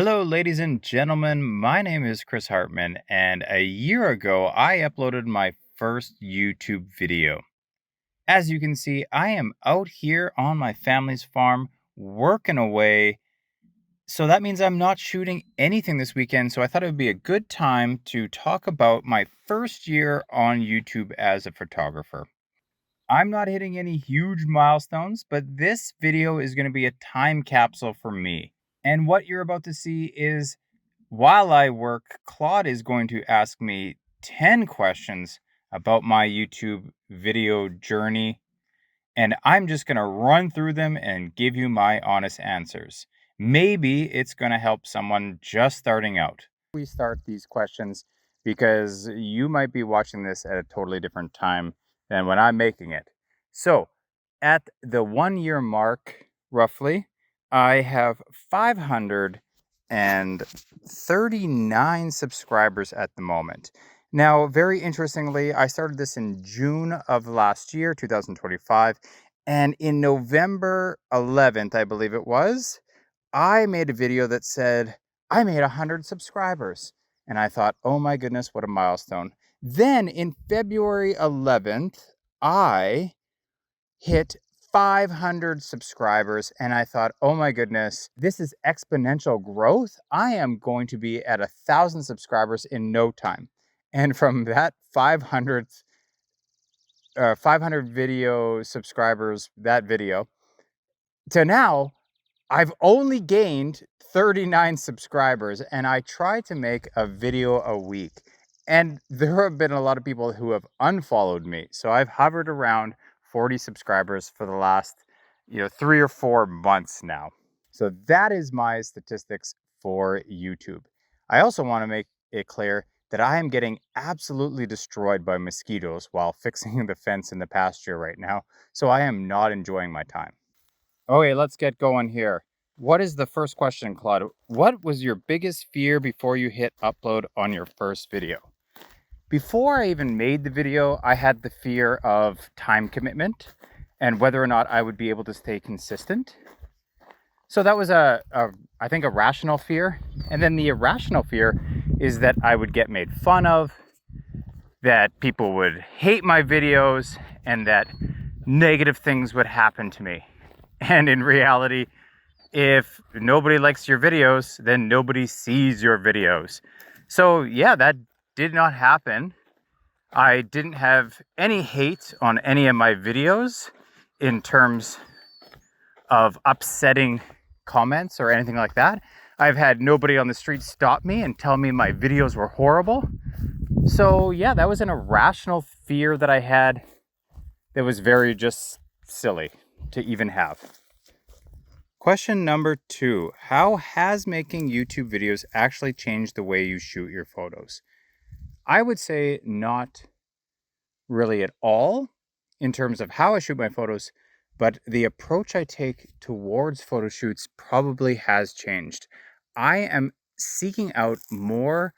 Hello, ladies and gentlemen. My name is Chris Hartman, and a year ago, I uploaded my first YouTube video. As you can see, I am out here on my family's farm working away. So that means I'm not shooting anything this weekend. So I thought it would be a good time to talk about my first year on YouTube as a photographer. I'm not hitting any huge milestones, but this video is going to be a time capsule for me. And what you're about to see is while I work, Claude is going to ask me 10 questions about my YouTube video journey, and I'm just going to run through them and give you my honest answers. Maybe it's going to help someone just starting out. We start these questions because you might be watching this at a totally different time than when I'm making it. So, at the 1 year mark, roughly, I have 539 subscribers at the moment. Now, very interestingly, I started this in June of last year, 2025, and in November 11th, I believe it was, I made a video that said, I made 100 subscribers. And I thought, oh my goodness, what a milestone. Then in February 11th, I hit 500 subscribers, and I thought, oh my goodness, this is exponential growth. I am going to be at 1,000 subscribers in no time. And from that 500 video subscribers, that video, to now, I've only gained 39 subscribers, and I try to make a video a week. And there have been a lot of people who have unfollowed me. So I've hovered around 40 subscribers for the last, 3 or 4 months now. So that is my statistics for YouTube. I also want to make it clear that I am getting absolutely destroyed by mosquitoes while fixing the fence in the pasture right now. So I am not enjoying my time. Okay, let's get going here. What is the first question, Claude? What was your biggest fear before you hit upload on your first video? Before I even made the video, I had the fear of time commitment and whether or not I would be able to stay consistent. So that was I think a rational fear. And then the irrational fear is that I would get made fun of, that people would hate my videos, and that negative things would happen to me. And in reality, if nobody likes your videos, then nobody sees your videos. So yeah, that did not happen. I didn't have any hate on any of my videos in terms of upsetting comments or anything like that. I've had nobody on the street stop me and tell me my videos were horrible. So yeah, that was an irrational fear that I had that was very just silly to even have. Question number 2. How has making YouTube videos actually changed the way you shoot your photos? I would say not really at all in terms of how I shoot my photos, but the approach I take towards photo shoots probably has changed. I am seeking out more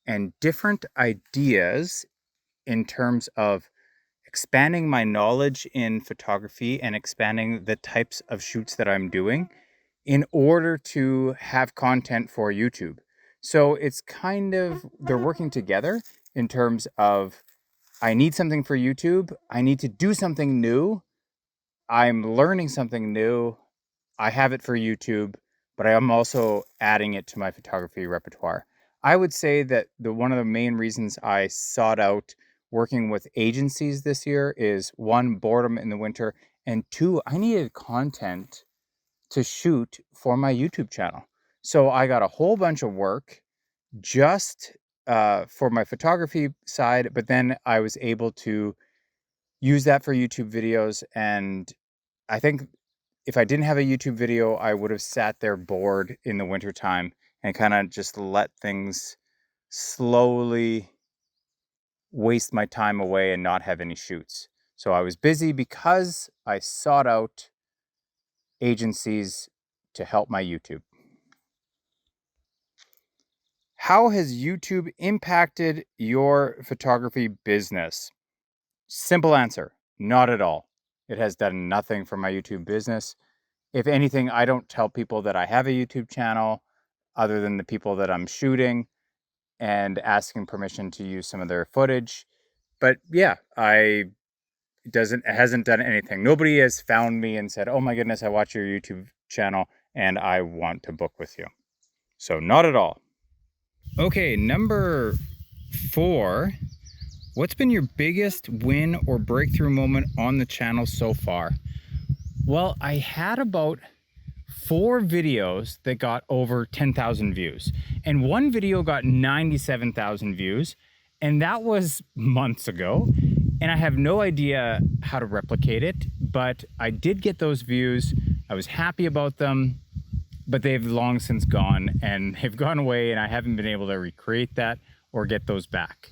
and different ideas in terms of expanding my knowledge in photography and expanding the types of shoots that I'm doing in order to have content for YouTube. So it's kind of, they're working together in terms of I need something for YouTube, I need to do something new, I'm learning something new, I have it for YouTube, but I am also adding it to my photography repertoire. I would say that one of the main reasons I sought out working with agencies this year is one, boredom in the winter, and two, I needed content to shoot for my YouTube channel. So I got a whole bunch of work just for my photography side, but then I was able to use that for YouTube videos. And I think if I didn't have a YouTube video, I would have sat there bored in the wintertime and kind of just let things slowly waste my time away and not have any shoots. So I was busy because I sought out agencies to help my YouTube. How has YouTube impacted your photography business? Simple answer, not at all. It has done nothing for my YouTube business. If anything, I don't tell people that I have a YouTube channel. other than the people that I'm shooting and asking permission to use some of their footage. But yeah, it hasn't done anything. Nobody has found me and said, "Oh my goodness, I watch your YouTube channel and I want to book with you." So not at all. Okay, number 4. What's been your biggest win or breakthrough moment on the channel so far? Well, I had about 4 videos that got over 10,000 views, and one video got 97,000 views, and that was months ago. And I have no idea how to replicate it, but I did get those views. I was happy about them, but they've long since gone and have gone away, and I haven't been able to recreate that or get those back.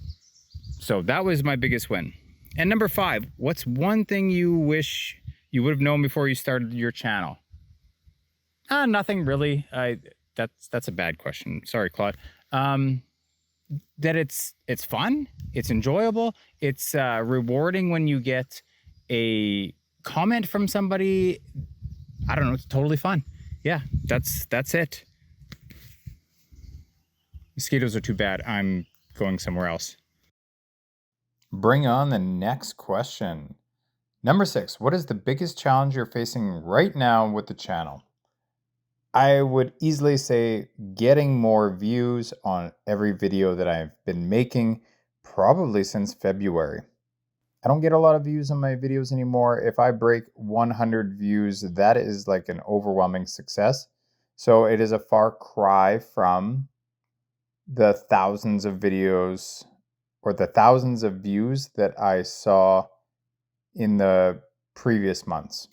So that was my biggest win. And number 5, what's one thing you wish you would have known before you started your channel? Nothing really. That's a bad question. Sorry, Claude. That it's fun, it's enjoyable, it's rewarding when you get a comment from somebody. I don't know, it's totally fun. Yeah, that's it. Mosquitoes are too bad. I'm going somewhere else. Bring on the next question. Number 6, what is the biggest challenge you're facing right now with the channel? I would easily say getting more views on every video that I've been making, probably since February. I don't get a lot of views on my videos anymore. If I break 100 views, that is like an overwhelming success. So it is a far cry from the thousands of videos or the thousands of views that I saw in the previous months.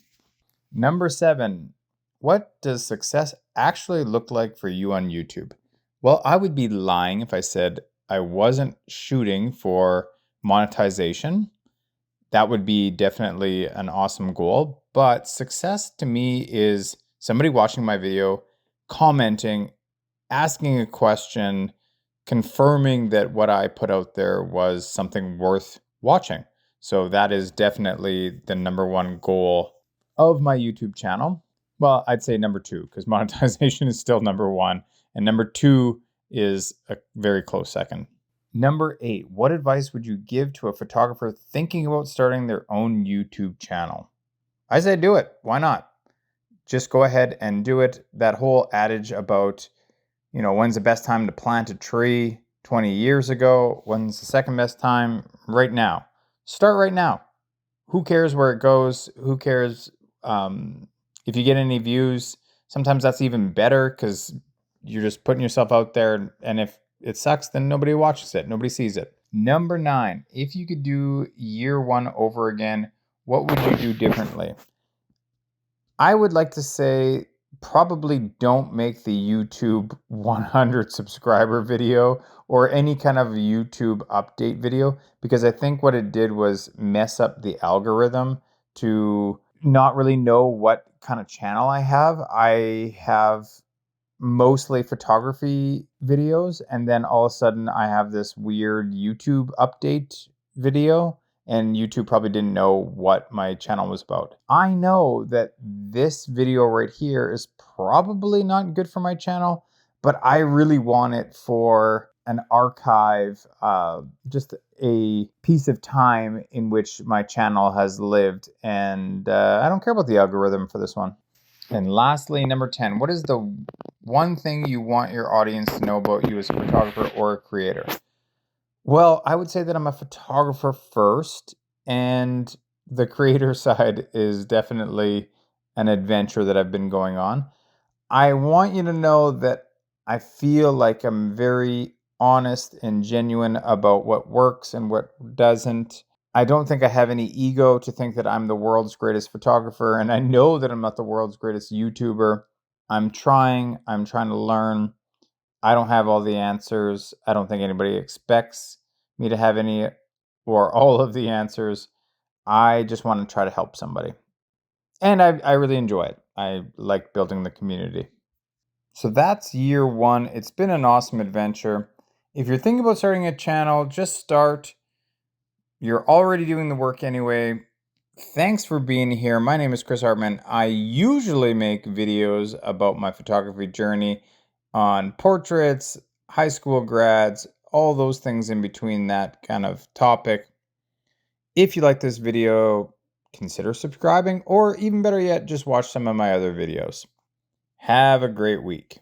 Number 7, what does success actually look like for you on YouTube? Well, I would be lying if I said I wasn't shooting for monetization. That would be definitely an awesome goal. But success to me is somebody watching my video, commenting, asking a question, confirming that what I put out there was something worth watching. So that is definitely the number 1 goal of my YouTube channel. Well, I'd say number 2, because monetization is still number 1, and number 2 is a very close second. Number 8, what advice would you give to a photographer thinking about starting their own YouTube channel? I say do it. Why not? Just go ahead and do it. That whole adage about, when's the best time to plant a tree 20 years ago? When's the second best time? Right now. Start right now. Who cares where it goes? Who cares if you get any views? Sometimes that's even better because you're just putting yourself out there. And if it sucks, then nobody watches it. Nobody sees it. Number 9, if you could do year 1 over again, what would you do differently? I would like to say probably don't make the YouTube 100 subscriber video or any kind of YouTube update video, because I think what it did was mess up the algorithm to not really know what kind of channel I have. I have mostly photography videos, and then all of a sudden I have this weird YouTube update video, and YouTube probably didn't know what my channel was about. I know that this video right here is probably not good for my channel, but I really want it for an archive, just a piece of time in which my channel has lived, and I don't care about the algorithm for this one. And lastly, number 10, what is the one thing you want your audience to know about you as a photographer or a creator? Well, I would say that I'm a photographer first, and the creator side is definitely an adventure that I've been going on. I want you to know that I feel like I'm very honest and genuine about what works and what doesn't. I don't think I have any ego to think that I'm the world's greatest photographer, and I know that I'm not the world's greatest YouTuber. I'm trying to learn. I don't have all the answers. I don't think anybody expects me to have any or all of the answers. I just want to try to help somebody. And I really enjoy it. I like building the community. So that's year 1. It's been an awesome adventure. If you're thinking about starting a channel, just start. You're already doing the work anyway. Thanks for being here. My name is Chris Hartman. I usually make videos about my photography journey, on portraits, high school grads, all those things in between that kind of topic. If you like this video, consider subscribing, or even better yet, just watch some of my other videos. Have a great week.